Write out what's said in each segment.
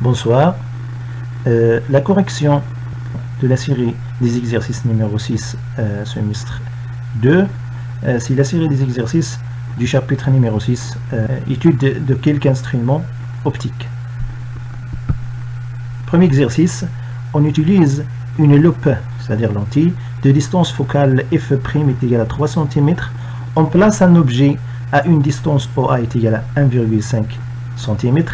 Bonsoir. La correction de la série des exercices numéro 6, semestre 2, c'est la série des exercices du chapitre numéro 6, étude de quelques instruments optiques. Premier exercice, on utilise une loupe, c'est-à-dire lentille, de distance focale f' est égale à 3 cm. On place un objet à une distance OA est égale à 1,5 cm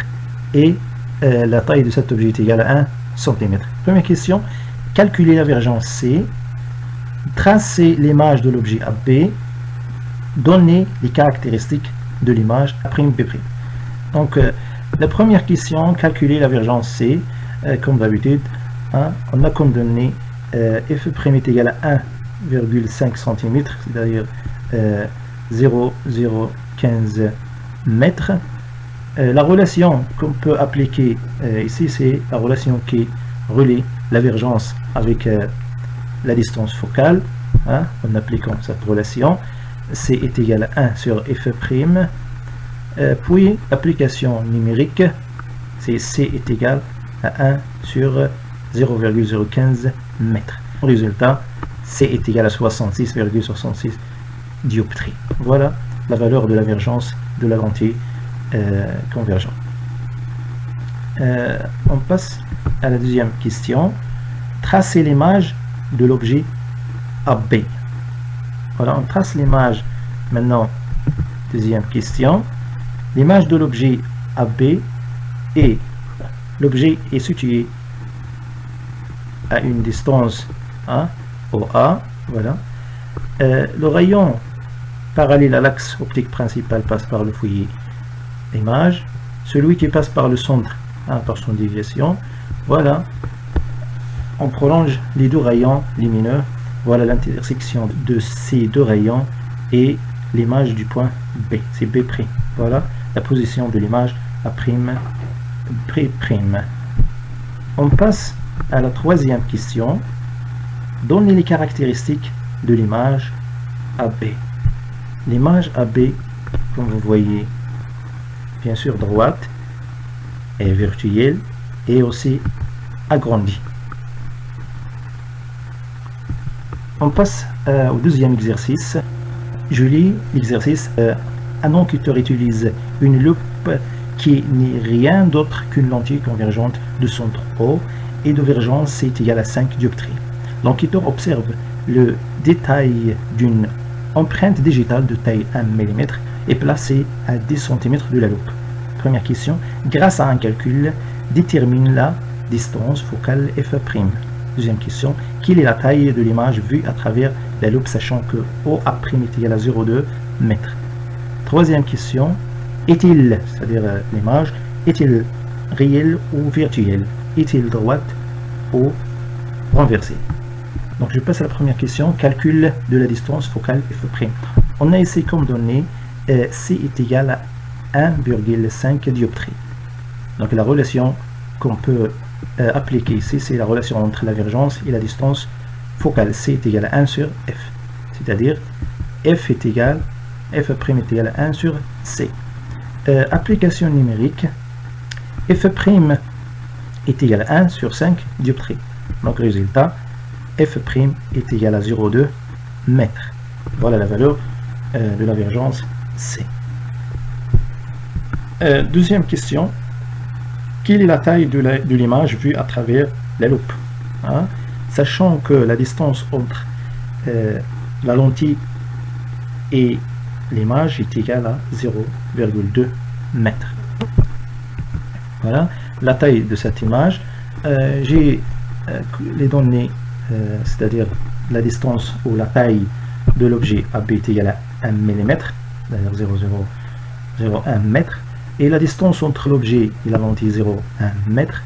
et la taille de cet objet est égale à 1 cm. Première question, calculer la divergence C, tracer l'image de l'objet AB, donner les caractéristiques de l'image A'B'. Donc, la première question, calculer la divergence C, comme d'habitude, on a comme donné f' est égal à 1,5 cm, c'est-à-dire 0,015 mètres. La relation qu'on peut appliquer ici, c'est la relation qui relie la divergence avec la distance focale. En appliquant cette relation, C est égal à 1 sur f'. Puis, l'application numérique, c'est C est égal à 1 sur 0,015 mètres. Résultat, C est égal à 66,66 dioptries. Voilà la valeur de la divergence de la lentille convergente. On passe à la deuxième question. Tracer l'image de l'objet AB. Voilà, on trace l'image maintenant. Deuxième question. L'image de l'objet AB et l'objet est situé à une distance OA. Voilà. Le rayon parallèle à l'axe optique principal passe par le foyer image. Celui qui passe par le centre par son déviation. Voilà. On prolonge les deux rayons lumineux. Voilà l'intersection de ces deux rayons et l'image du point B. C'est B'. Voilà la position de l'image A'B'. On passe à la troisième question. Donnez les caractéristiques de l'image AB. L'image AB, comme vous voyez, bien sûr droite, est virtuelle et aussi agrandie. On passe au deuxième exercice. Je lis l'exercice. Un enquêteur utilise une loupe qui n'est rien d'autre qu'une lentille convergente de centre O et de divergence C est égal à 5 dioptries. L'enquêteur observe le détail d'une empreinte digitale de taille 1 mm est placée à 10 cm de la loupe. Première question, grâce à un calcul, détermine la distance focale f'. Deuxième question, quelle est la taille de l'image vue à travers la loupe sachant que OA' est égal à 0,2 m. Troisième question, est-il, c'est-à-dire l'image, est-il réel ou virtuel? Est-il droite ou renversée? Donc je passe à la première question, calcul de la distance focale f'. On a ici comme donné C est égal à 1,5 dioptrie. Donc la relation qu'on peut appliquer ici, c'est la relation entre la divergence et la distance focale. C est égal à 1 sur F. C'est-à-dire f' est égal à 1 sur C. Application numérique, f' est égal à 1 sur 5 dioptries. Donc résultat, f' est égal à 0,2 mètres. Voilà la valeur de la divergence C. Deuxième question, quelle est la taille de l'image vue à travers la loupe? Sachant que la distance entre la lentille et l'image est égale à 0,2 mètres. Voilà la taille de cette image. J'ai les données, c'est-à-dire la distance ou la taille de l'objet AB est égale à 1 mm, c'est-à-dire 0,001 mètre, et la distance entre l'objet et la lentille 0,1 mètre,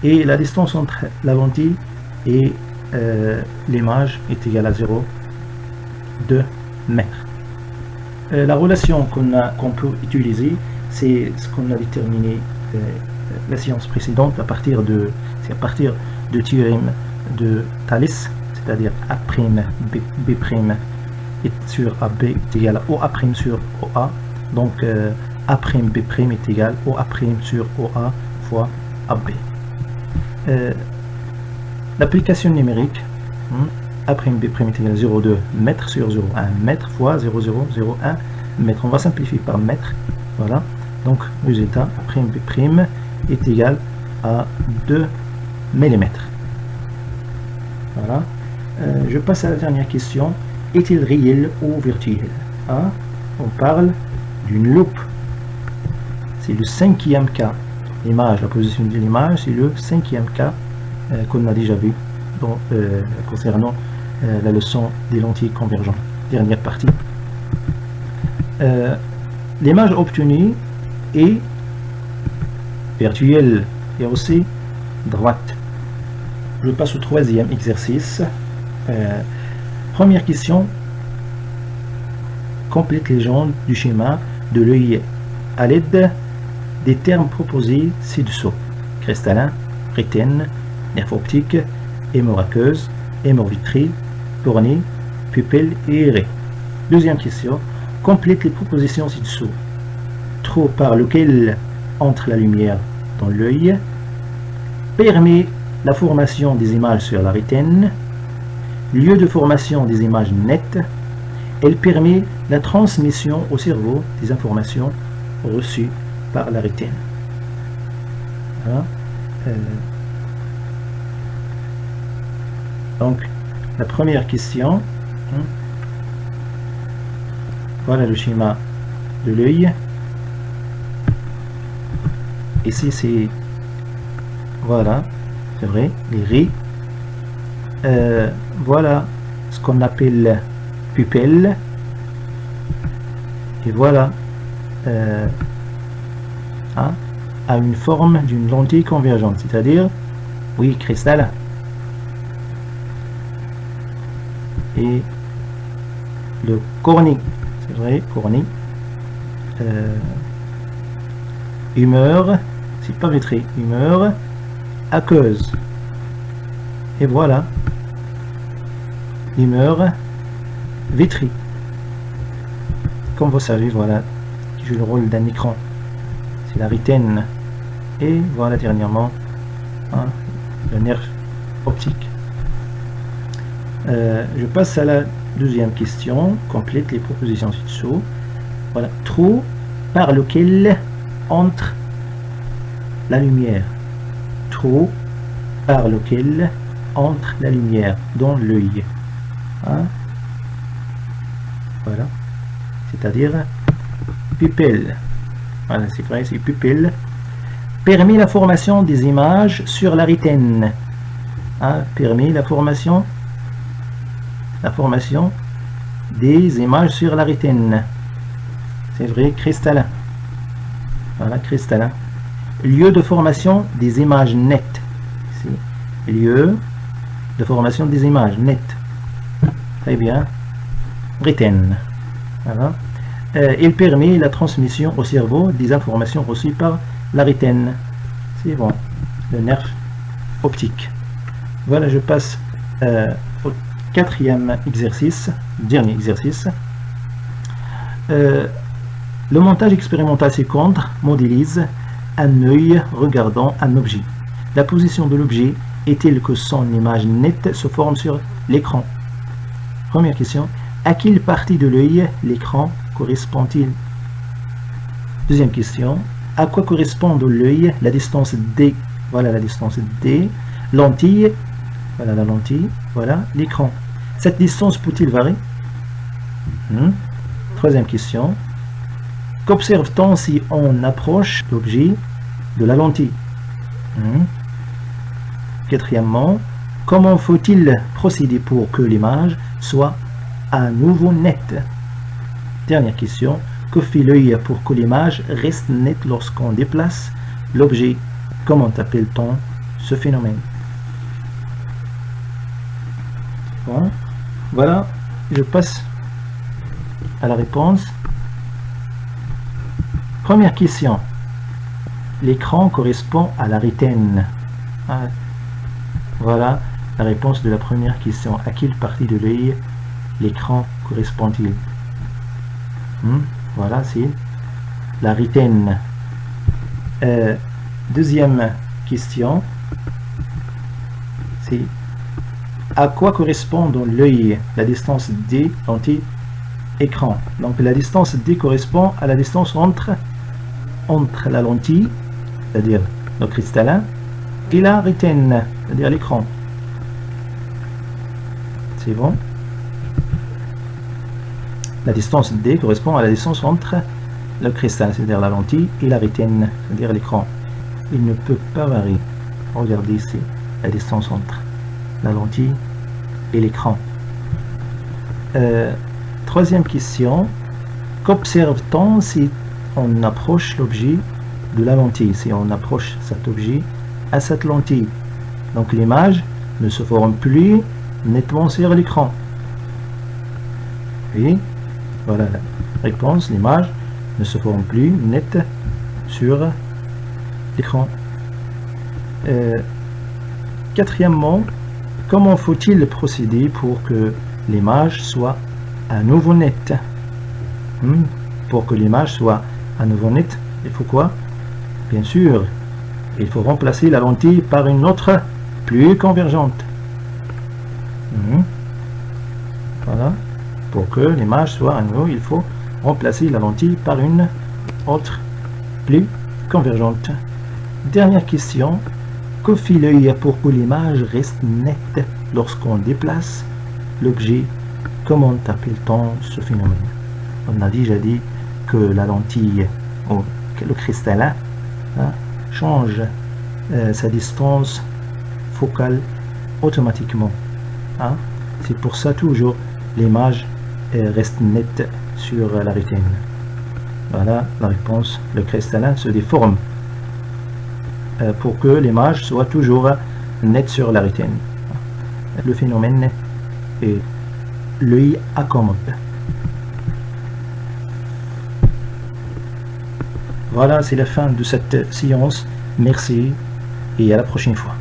et la distance entre la lentille et l'image est égale à 0,2 mètres. La relation qu'on peut utiliser, c'est ce qu'on a déterminé la séance précédente à partir de théorème de Thalès, c'est-à-dire A'B' sur AB est égal à OA' sur OA. Donc A'B' est égal à OA' sur OA fois AB. L'application numérique, A', B' est égal à 0,2 mètres sur 0,1 mètre fois 0,001 mètre. On va simplifier par mètre. Voilà. Donc, résultat, A', B' est égal à 2 mm. Voilà. Je passe à la dernière question. Est-il réel ou virtuel? Hein? On parle d'une loupe. C'est le 5e cas. L'image, la position de l'image, c'est le 5e cas qu'on a déjà vu concernant la leçon des lentilles convergentes. Dernière partie. L'image obtenue est virtuelle et aussi droite. Je passe au 3e exercice. Première question. Complète les légende du schéma de l'œil à l'aide des termes proposés ci-dessous. Cristallin, rétine, nerf optique, hémorragie aqueuse, hémorvitrie, cornée, pupille et raie. Deuxième question. Complète les propositions ci-dessous. Trou par lequel entre la lumière dans l'œil, permet la formation des images sur la rétine, lieu de formation des images nettes, elle permet la transmission au cerveau des informations reçues par la rétine. Voilà. Donc, la première question, voilà le schéma de l'œil. Ici, c'est, voilà, c'est vrai, les raies. Voilà ce qu'on appelle pupille. Et voilà, a une forme d'une lentille convergente, c'est-à-dire, oui, cristal. Et le cornée, c'est vrai, cornée. Humeur, c'est pas vitré, humeur aqueuse. Et voilà, humeur vitrée. Comme vous savez, voilà, qui joue le rôle d'un écran. C'est la rétine. Et voilà, dernièrement, le nerf optique. Je passe à la deuxième question. Complète les propositions ci-dessous. Voilà, trou par lequel entre la lumière. Trou par lequel entre la lumière dans l'œil. Voilà. C'est-à-dire pupille. Voilà, c'est vrai, c'est pupille. Permet la formation des images sur la rétine. Permet la formation des images sur la rétine. C'est vrai, cristallin. Voilà, cristallin. Lieu de formation des images nettes. Ici. Lieu de formation des images nettes. Très bien. Rétine. Voilà. Il permet la transmission au cerveau des informations reçues par la rétine. C'est bon. Le nerf optique. Voilà, je passe au 4e exercice, dernier exercice. Le montage expérimental ci-contre modélise un œil regardant un objet. La position de l'objet est-elle que son image nette se forme sur l'écran? Première question. À quelle partie de l'œil l'écran correspond-il? Deuxième question. À quoi correspond de l'œil la distance D? Voilà la distance D. Lentille. Voilà la lentille. Voilà l'écran. Cette distance peut-il varier? Troisième question. Qu'observe-t-on si on approche l'objet de la lentille? Quatrièmement, comment faut-il procéder pour que l'image soit à nouveau nette? Dernière question. Que fait l'œil pour que l'image reste nette lorsqu'on déplace l'objet? Comment appelle-t-on ce phénomène? Bon. Voilà, je passe à la réponse. Première question. L'écran correspond à la rétine. Voilà la réponse de la première question. À quelle partie de l'œil l'écran correspond-il? Voilà, c'est la rétine. Deuxième question, c'est à quoi correspond dans l'œil la distance D lentille-écran. Donc la distance D correspond à la distance entre la lentille, c'est-à-dire le cristallin, et la rétine, c'est-à-dire l'écran. C'est bon? La distance D correspond à la distance entre le cristal, c'est-à-dire la lentille, et la rétine, c'est-à-dire l'écran. Il ne peut pas varier. Regardez ici, la distance entre la lentille et l'écran. Troisième question. Qu'observe-t-on si on approche l'objet de la lentille, si on approche cet objet à cette lentille? Donc l'image ne se forme plus nettement sur l'écran. Et voilà la réponse, l'image ne se forme plus nette sur l'écran. Quatrièmement, comment faut-il procéder pour que l'image soit à nouveau nette? Pour que l'image soit à nouveau nette, il faut quoi? Bien sûr, il faut remplacer la lentille par une autre plus convergente. Voilà. Pour que l'image soit à nouveau, il faut remplacer la lentille par une autre plus convergente. Dernière question. Que fait l'œil pour que l'image reste nette lorsqu'on déplace l'objet? Comment appelle-t-on ce phénomène? On a déjà dit que la lentille, ou le cristallin, change sa distance focale automatiquement. C'est pour ça toujours l'image reste nette sur la rétine. Voilà la réponse. Le cristallin se déforme pour que l'image soit toujours nette sur la rétine. Le phénomène est l'œil accommode. Voilà, c'est la fin de cette séance. Merci et à la prochaine fois.